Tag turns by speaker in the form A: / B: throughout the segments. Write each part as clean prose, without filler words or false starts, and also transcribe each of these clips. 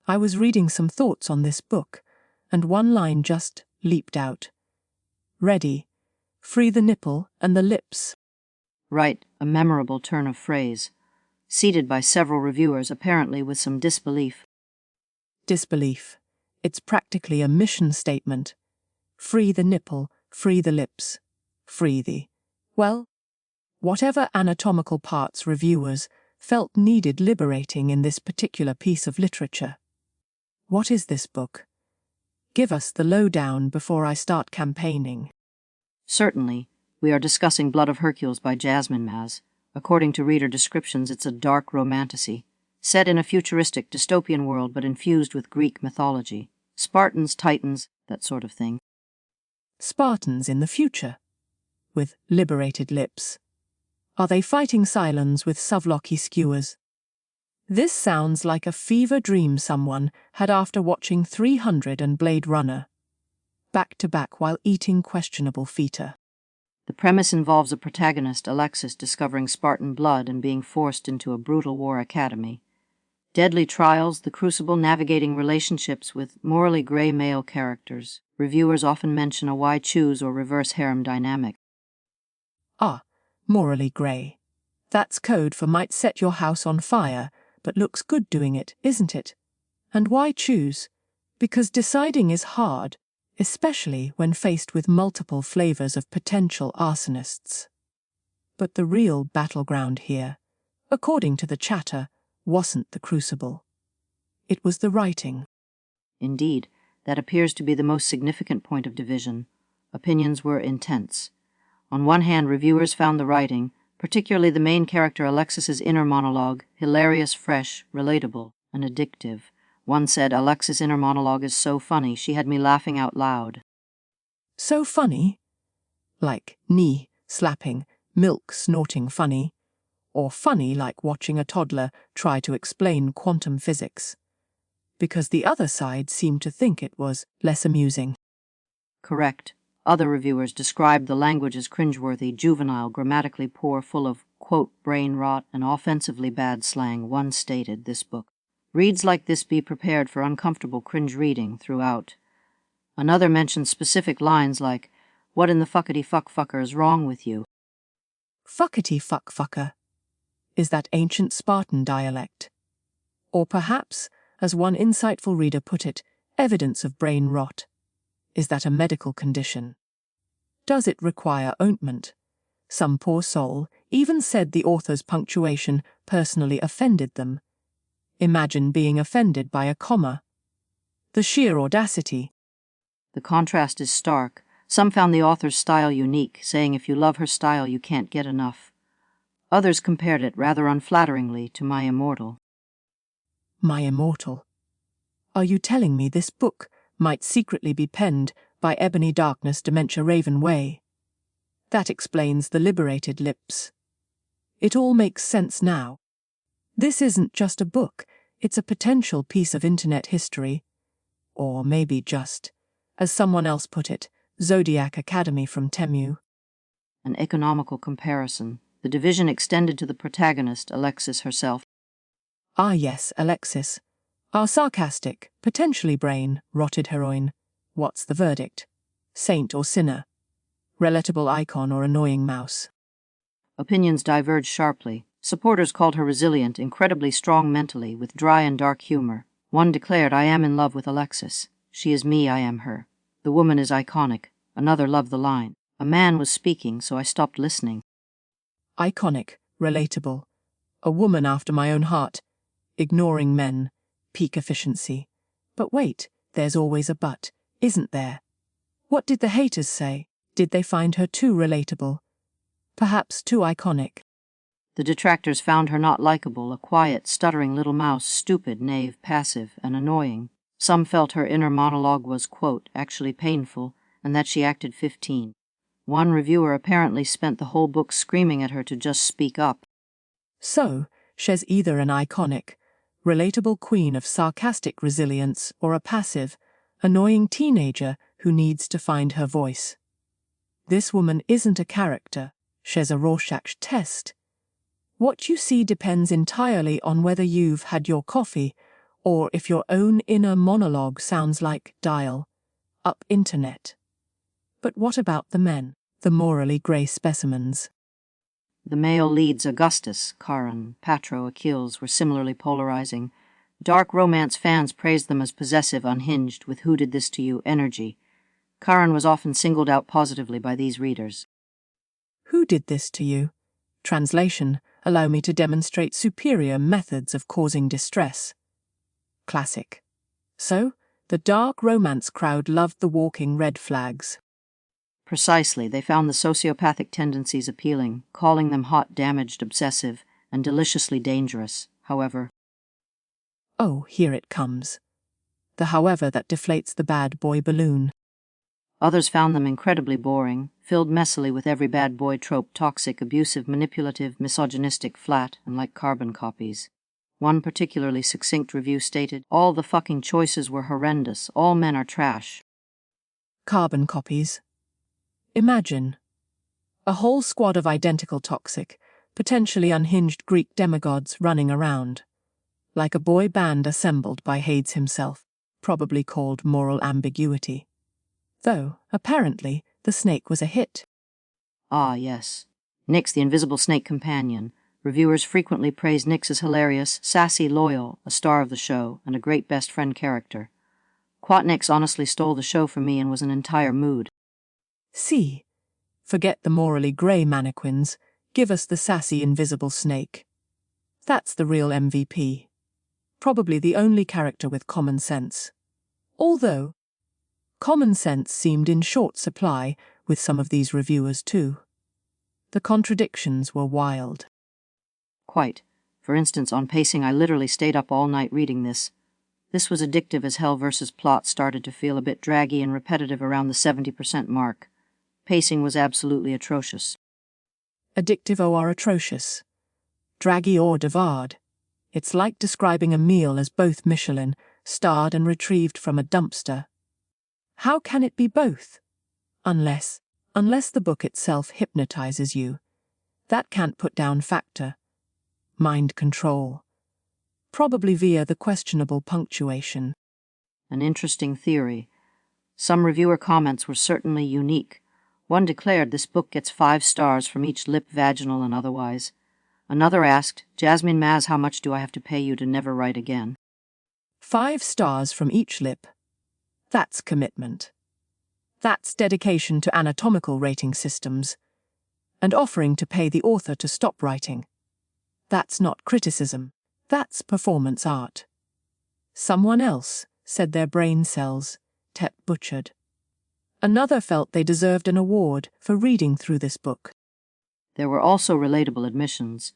A: I was reading some thoughts on this book, and one line just leaped out. Ready. Free the nipple and the lips.
B: Right, a memorable turn of phrase. Seated by several reviewers, apparently with some disbelief.
A: Disbelief. It's practically a mission statement. Free the nipple, free the lips. Free the... Well, whatever anatomical parts reviewers felt needed liberating in this particular piece of literature. What is this book? Give us the lowdown before I start campaigning.
B: Certainly. We are discussing Blood of Hercules by Jasmine, Maz. According to reader descriptions, it's a dark romantasy, set in a futuristic dystopian world but infused with Greek mythology. Spartans, Titans, that sort of thing.
A: Spartans in the future, with liberated lips. Are they fighting Cylons with Suvlocky skewers? This sounds like a fever dream someone had after watching 300 and Blade Runner, back to back while eating questionable feta.
B: The premise involves a protagonist, Alexis, discovering Spartan blood and being forced into a brutal war academy. Deadly trials, the crucible navigating relationships with morally gray male characters. Reviewers often mention a why choose or reverse harem dynamic.
A: Ah, morally grey. That's code for might set your house on fire, but looks good doing it, isn't it? And why choose? Because deciding is hard, especially when faced with multiple flavors of potential arsonists. But the real battleground here, according to the chatter, wasn't the crucible. It was the writing.
B: Indeed, that appears to be the most significant point of division. Opinions were intense. On one hand, reviewers found the writing, particularly the main character Alexis's inner monologue, hilarious, fresh, relatable, and addictive. One said, Alexis' inner monologue is so funny, she had me laughing out loud.
A: So funny? Like knee slapping, milk snorting funny? Or funny like watching a toddler try to explain quantum physics? Because the other side seemed to think it was less amusing.
B: Correct. Other reviewers described the language as cringeworthy, juvenile, grammatically poor, full of, quote, brain rot and offensively bad slang. One stated, this book reads like this, be prepared for uncomfortable cringe reading throughout. Another mentioned specific lines like, what in the fuckity fuck fucker is wrong with you?
A: Fuckity fuck fucker. Is that ancient Spartan dialect? Or perhaps, as one insightful reader put it, evidence of brain rot. Is that a medical condition? Does it require ointment? Some poor soul even said the author's punctuation personally offended them. Imagine being offended by a comma. The sheer audacity.
B: The contrast is stark. Some found the author's style unique, saying if you love her style you can't get enough. Others compared it, rather unflatteringly, to My Immortal.
A: My Immortal. Are you telling me this book might secretly be penned by Ebony Darkness Dementia Raven Way? That explains the liberated lips. It all makes sense now. This isn't just a book, it's a potential piece of internet history. Or maybe just, as someone else put it, Zodiac Academy from Temu.
B: An economical comparison. The division extended to the protagonist, Alexis herself.
A: Ah yes, Alexis. Our sarcastic, potentially brain-rotted heroine. What's the verdict? Saint or sinner? Relatable icon or annoying mouse?
B: Opinions diverged sharply. Supporters called her resilient, incredibly strong mentally, with dry and dark humor. One declared, I am in love with Alexis. She is me, I am her. The woman is iconic. Another loved the line. A man was speaking, so I stopped listening.
A: Iconic, relatable. A woman after my own heart. Ignoring men. Peak efficiency. But wait, there's always a but, isn't there? What did the haters say? Did they find her too relatable? Perhaps too iconic?
B: The detractors found her not likable, a quiet, stuttering little mouse, stupid, naive, passive, and annoying. Some felt her inner monologue was, quote, actually painful, and that she acted 15. One reviewer apparently spent the whole book screaming at her to just speak up.
A: So, she's either an iconic, relatable queen of sarcastic resilience or a passive, annoying teenager who needs to find her voice. This woman isn't a character, she's a Rorschach test. What you see depends entirely on whether you've had your coffee or if your own inner monologue sounds like dial up internet. But what about the men, the morally grey specimens?
B: The male leads Augustus, Kharon, Patro, Achilles were similarly polarizing. Dark romance fans praised them as possessive, unhinged, with who did this to you energy. Kharon was often singled out positively by these readers.
A: Who did this to you? Translation, allow me to demonstrate superior methods of causing distress. Classic. So, the dark romance crowd loved the walking red flags.
B: Precisely, they found the sociopathic tendencies appealing, calling them hot, damaged, obsessive, and deliciously dangerous, however.
A: Oh, here it comes. The however that deflates the bad boy balloon.
B: Others found them incredibly boring, filled messily with every bad boy trope, toxic, abusive, manipulative, misogynistic, flat, and like carbon copies. One particularly succinct review stated, "All the fucking choices were horrendous. All men are trash."
A: Carbon copies. Imagine a whole squad of identical toxic, potentially unhinged Greek demigods running around, like a boy band assembled by Hades himself, probably called moral ambiguity. Though, apparently, the snake was a hit.
B: Ah, yes. Nyx, the invisible snake companion. Reviewers frequently praise Nyx as hilarious, sassy, loyal, a star of the show, and a great best friend character. Nyx honestly stole the show for me and was an entire mood.
A: See, forget the morally grey mannequins, give us the sassy invisible snake. That's the real MVP. Probably the only character with common sense. Although, common sense seemed in short supply with some of these reviewers too. The contradictions were wild.
B: Quite. For instance, on pacing, I literally stayed up all night reading this. This was addictive as hell versus plot started to feel a bit draggy and repetitive around the 70% mark. Pacing was absolutely atrocious.
A: Addictive or atrocious. Draggy or devoured. It's like describing a meal as both Michelin, starred and retrieved from a dumpster. How can it be both? Unless the book itself hypnotizes you. That can't put down factor. Mind control. Probably via the questionable punctuation.
B: An interesting theory. Some reviewer comments were certainly unique. One declared this book gets 5 stars from each lip, vaginal and otherwise. Another asked, "Jasmine Maz, how much do I have to pay you to never write again?"
A: 5 stars from each lip. That's commitment. That's dedication to anatomical rating systems, and offering to pay the author to stop writing. That's not criticism. That's performance art. Someone else said their brain cells, butchered. Another felt they deserved an award for reading through this book.
B: There were also relatable admissions.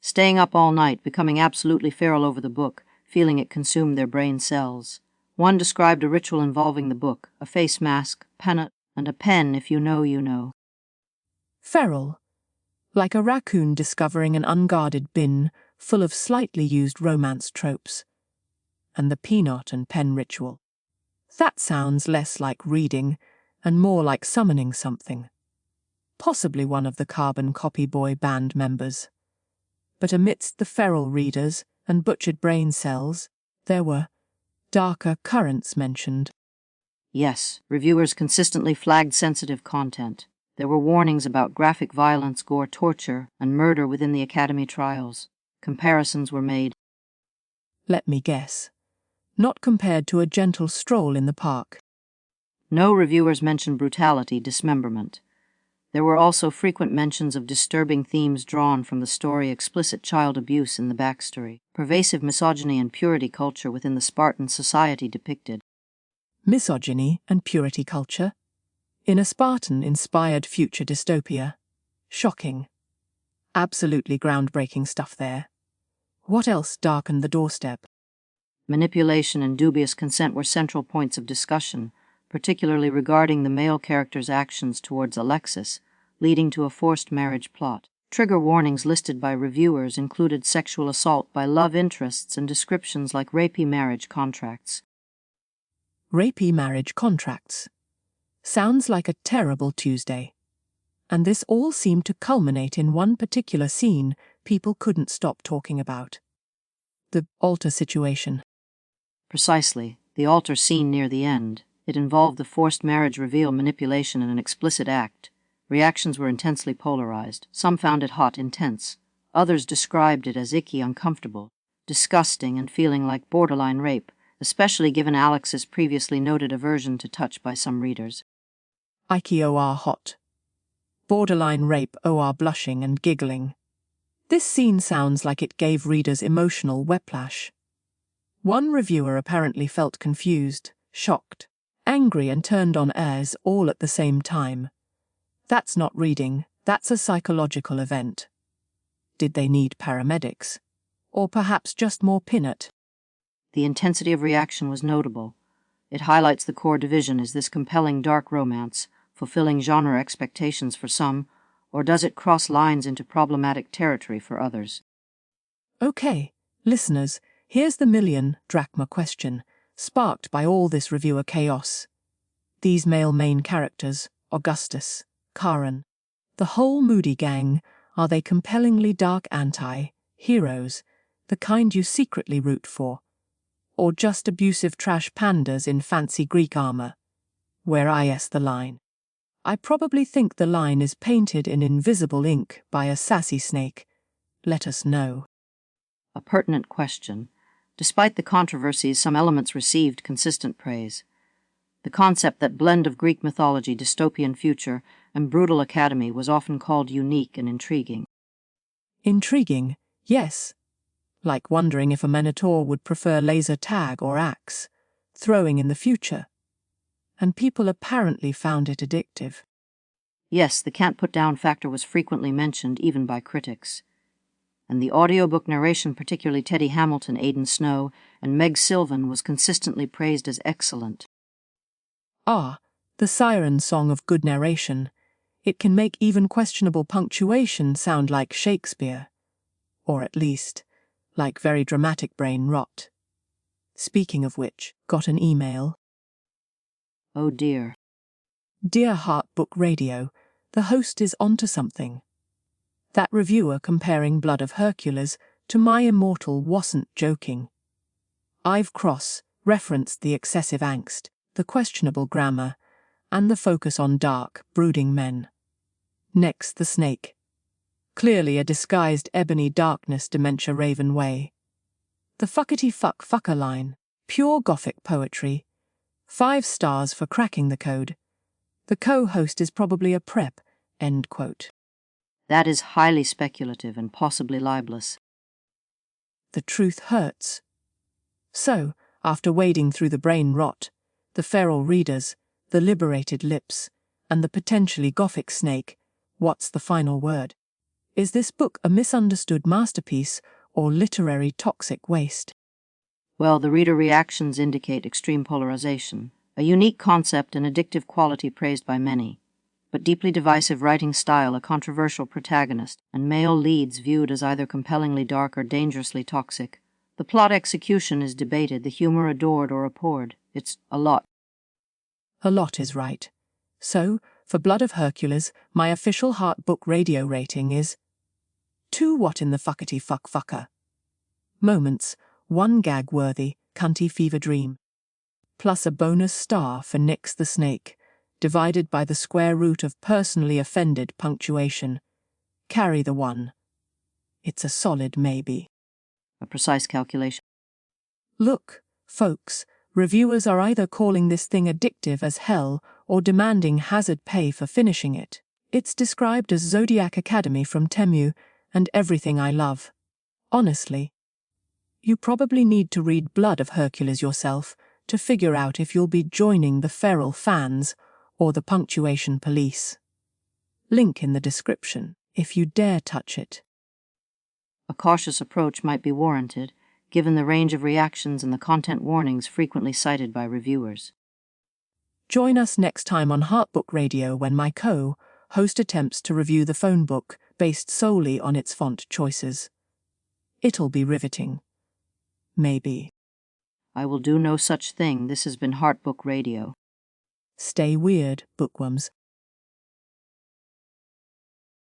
B: Staying up all night, becoming absolutely feral over the book, feeling it consumed their brain cells. One described a ritual involving the book, a face mask, pennant, and a pen if you know you know.
A: Feral, like a raccoon discovering an unguarded bin full of slightly used romance tropes. And the peanut and pen ritual. That sounds less like reading and more like summoning something. Possibly one of the Carbon Copy Boy band members. But amidst the feral readers and butchered brain cells, there were darker currents mentioned.
B: Yes, reviewers consistently flagged sensitive content. There were warnings about graphic violence, gore, torture, and murder within the Academy trials. Comparisons were made.
A: Let me guess. Not compared to a gentle stroll in the park.
B: No reviewers mentioned brutality, dismemberment. There were also frequent mentions of disturbing themes drawn from the story, explicit child abuse in the backstory, pervasive misogyny and purity culture within the Spartan society depicted.
A: Misogyny and purity culture? In a Spartan-inspired future dystopia. Shocking. Absolutely groundbreaking stuff there. What else darkened the doorstep?
B: Manipulation and dubious consent were central points of discussion, particularly regarding the male character's actions towards Alexis, leading to a forced marriage plot. Trigger warnings listed by reviewers included sexual assault by love interests and descriptions like rapey marriage contracts.
A: Rapey marriage contracts. Sounds like a terrible Tuesday. And this all seemed to culminate in one particular scene people couldn't stop talking about. The altar situation.
B: Precisely, the altar scene near the end. It involved the forced marriage reveal manipulation in an explicit act. Reactions were intensely polarized. Some found it hot, intense. Others described it as icky, uncomfortable, disgusting, and feeling like borderline rape, especially given Alex's previously noted aversion to touch by some readers.
A: Icky or hot. Borderline rape or blushing and giggling. This scene sounds like it gave readers emotional whiplash. One reviewer apparently felt confused, shocked, angry and turned on airs all at the same time. That's not reading, that's a psychological event. Did they need paramedics? Or perhaps just more peanut?
B: The intensity of reaction was notable. It highlights the core division. Is this compelling dark romance, fulfilling genre expectations for some, or does it cross lines into problematic territory for others?
A: Okay, listeners, here's the million-drachma question, sparked by all this reviewer chaos. These male main characters, Augustus, Kharon, the whole moody gang, are they compellingly dark anti-heroes, the kind you secretly root for? Or just abusive trash pandas in fancy Greek armor? Where is the line? I probably think the line is painted in invisible ink by a sassy snake. Let us know.
B: A pertinent question. Despite the controversies, some elements received consistent praise. The concept that blend of Greek mythology, dystopian future, and brutal academy was often called unique and intriguing.
A: Intriguing, yes. Like wondering if a minotaur would prefer laser tag or axe, throwing in the future. And people apparently found it addictive.
B: Yes, the can't-put-down factor was frequently mentioned, even by critics. And the audiobook narration, particularly Teddy Hamilton, Aidan Snow, and Meg Sylvan, was consistently praised as excellent.
A: The siren song of good narration. It can make even questionable punctuation sound like Shakespeare. Or at least, like very dramatic brain rot. Speaking of which, got an email.
B: Oh dear.
A: Dear Heart Book Radio, the host is onto something. That reviewer comparing Blood of Hercules to My Immortal wasn't joking. I've cross-referenced the excessive angst, the questionable grammar, and the focus on dark, brooding men. Next, the snake. Clearly a disguised ebony darkness dementia raven way. The fuckety-fucker line, pure gothic poetry. 5 stars for cracking the code. The co-host is probably a prep, end quote.
B: That is highly speculative and possibly libelous.
A: The truth hurts. So, after wading through the brain rot, the feral readers, the liberated lips, and the potentially gothic snake, what's the final word? Is this book a misunderstood masterpiece or literary toxic waste?
B: Well, the reader reactions indicate extreme polarization, a unique concept and addictive quality praised by many, but deeply divisive writing style, a controversial protagonist, and male leads viewed as either compellingly dark or dangerously toxic. The plot execution is debated, the humor adored or abhorred. It's a lot.
A: A lot is right. So, for Blood of Hercules, my official Heart Book Radio rating is 2 what in the fuckety-fucker. Moments, 1 gag-worthy, cunty fever dream. Plus a bonus star for Nix the Snake, divided by the square root of personally offended punctuation. Carry the 1. It's a solid maybe.
B: A precise calculation.
A: Look, folks, reviewers are either calling this thing addictive as hell or demanding hazard pay for finishing it. It's described as Zodiac Academy from Temu and everything I love. Honestly. You probably need to read Blood of Hercules yourself to figure out if you'll be joining the feral fans or the punctuation police. Link in the description if you dare touch it.
B: A cautious approach might be warranted, given the range of reactions and the content warnings frequently cited by reviewers.
A: Join us next time on Heartbook Radio when my co-host attempts to review the phone book based solely on its font choices. It'll be riveting. Maybe.
B: I will do no such thing. This has been Heartbook Radio.
A: Stay weird, bookworms.